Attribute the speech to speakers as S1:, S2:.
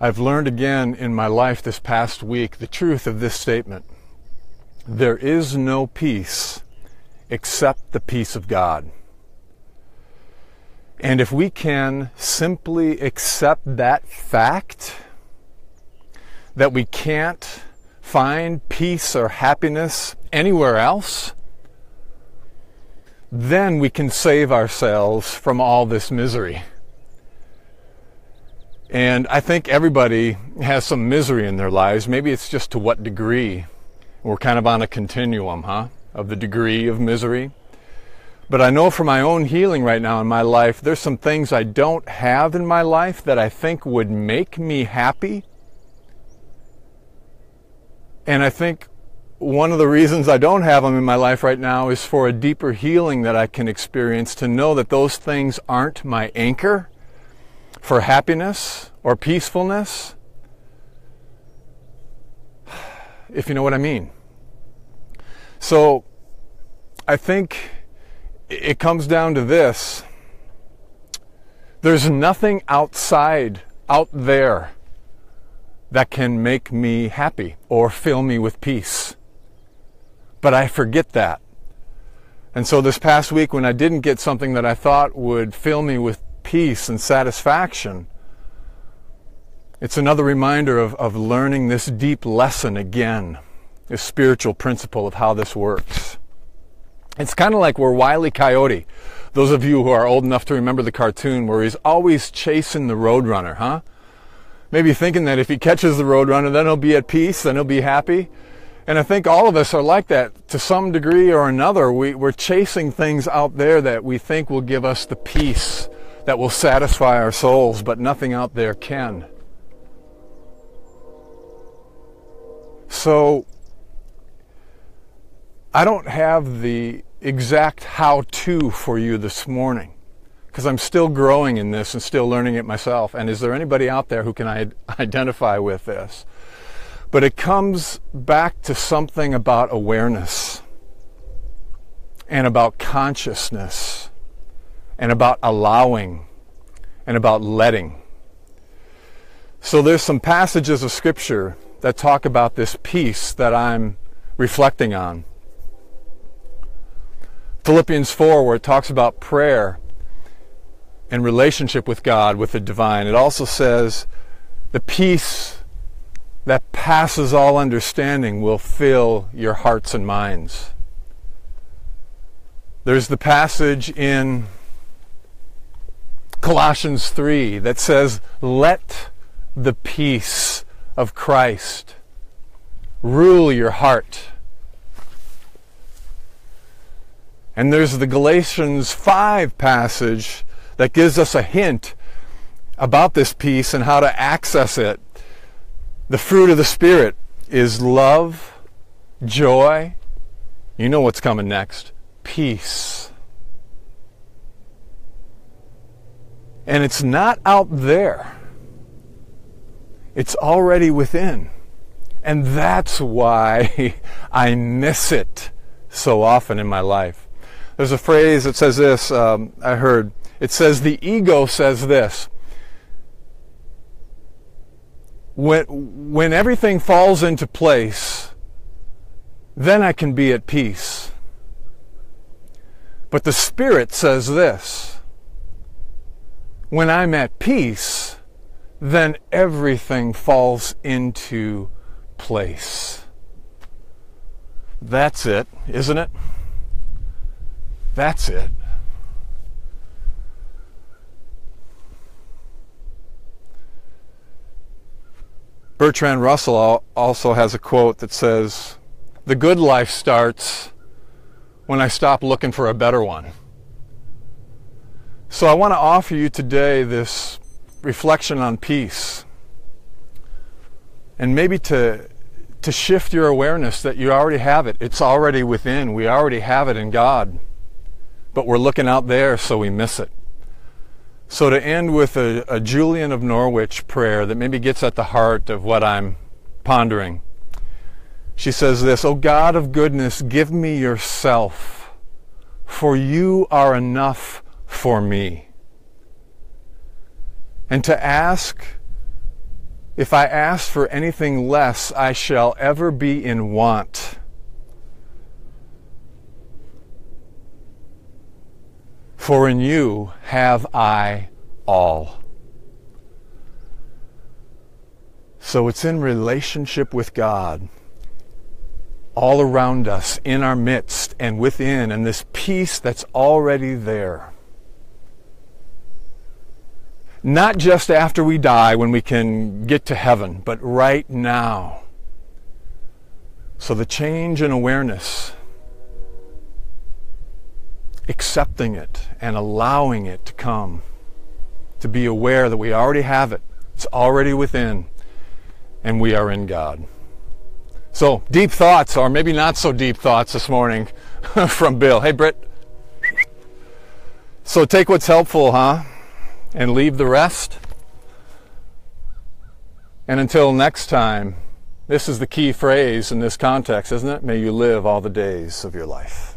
S1: I've learned again in my life this past week the truth of this statement. There is no peace except the peace of God. And if we can simply accept that fact, that we can't find peace or happiness anywhere else, then we can save ourselves from all this misery. And I think everybody has some misery in their lives. Maybe it's just to what degree. We're kind of on a continuum, of the degree of misery. But I know for my own healing right now in my life, there's some things I don't have in my life that I think would make me happy. And I think one of the reasons I don't have them in my life right now is for a deeper healing that I can experience, to know that those things aren't my anchor for happiness or peacefulness, if you know what I mean. So I think it comes down to this. There's nothing out there that can make me happy or fill me with peace. But I forget that. And so this past week, when I didn't get something that I thought would fill me with peace and satisfaction, it's another reminder of learning this deep lesson again, this spiritual principle of how this works. It's kind of like we're Wile E. Coyote. Those of you who are old enough to remember the cartoon where he's always chasing the roadrunner, Maybe thinking that if he catches the roadrunner, then he'll be at peace, then he'll be happy. And I think all of us are like that to some degree or another. We're chasing things out there that we think will give us the peace that will satisfy our souls, but nothing out there can. So I don't have the exact how-to for you this morning, because I'm still growing in this and still learning it myself. And is there anybody out there who can identify with this? But it comes back to something about awareness and about consciousness and about allowing and about letting. So there's some passages of Scripture that talk about this peace that I'm reflecting on. Philippians 4, where it talks about prayer and relationship with God, with the divine. It also says the peace that passes all understanding will fill your hearts and minds. There's the passage in Colossians 3 that says, let the peace of Christ rule your heart. And there's the Galatians 5 passage that gives us a hint about this peace and how to access it. The fruit of the Spirit is love, joy, you know what's coming next, peace. And it's not out there. It's already within. And that's why I miss it so often in my life. There's a phrase that says this, I heard. It says, the ego says this. When everything falls into place, then I can be at peace. But the Spirit says this. When I'm at peace, then everything falls into place. That's it, isn't it? That's it. Bertrand Russell also has a quote that says, the good life starts when I stop looking for a better one. So I want to offer you today this reflection on peace, and maybe to shift your awareness that you already have it. It's already within. We already have it in God, but we're looking out there so we miss it. So to end with a Julian of Norwich prayer that maybe gets at the heart of what I'm pondering. She says this, O God of goodness, give me yourself, for you are enough for me. And to ask If I ask for anything less, I shall ever be in want. For in you have I all. So it's in relationship with God, all around us, in our midst, and within, and this peace that's already there. Not just after we die when we can get to heaven, but right now. So the change in awareness, accepting it and allowing it to come, to be aware that we already have it, it's already within, and we are in God. So, deep thoughts, or maybe not so deep thoughts this morning from Bill. Hey, Britt. So take what's helpful, huh? And leave the rest. And until next time, this is the key phrase in this context, isn't it? May you live all the days of your life.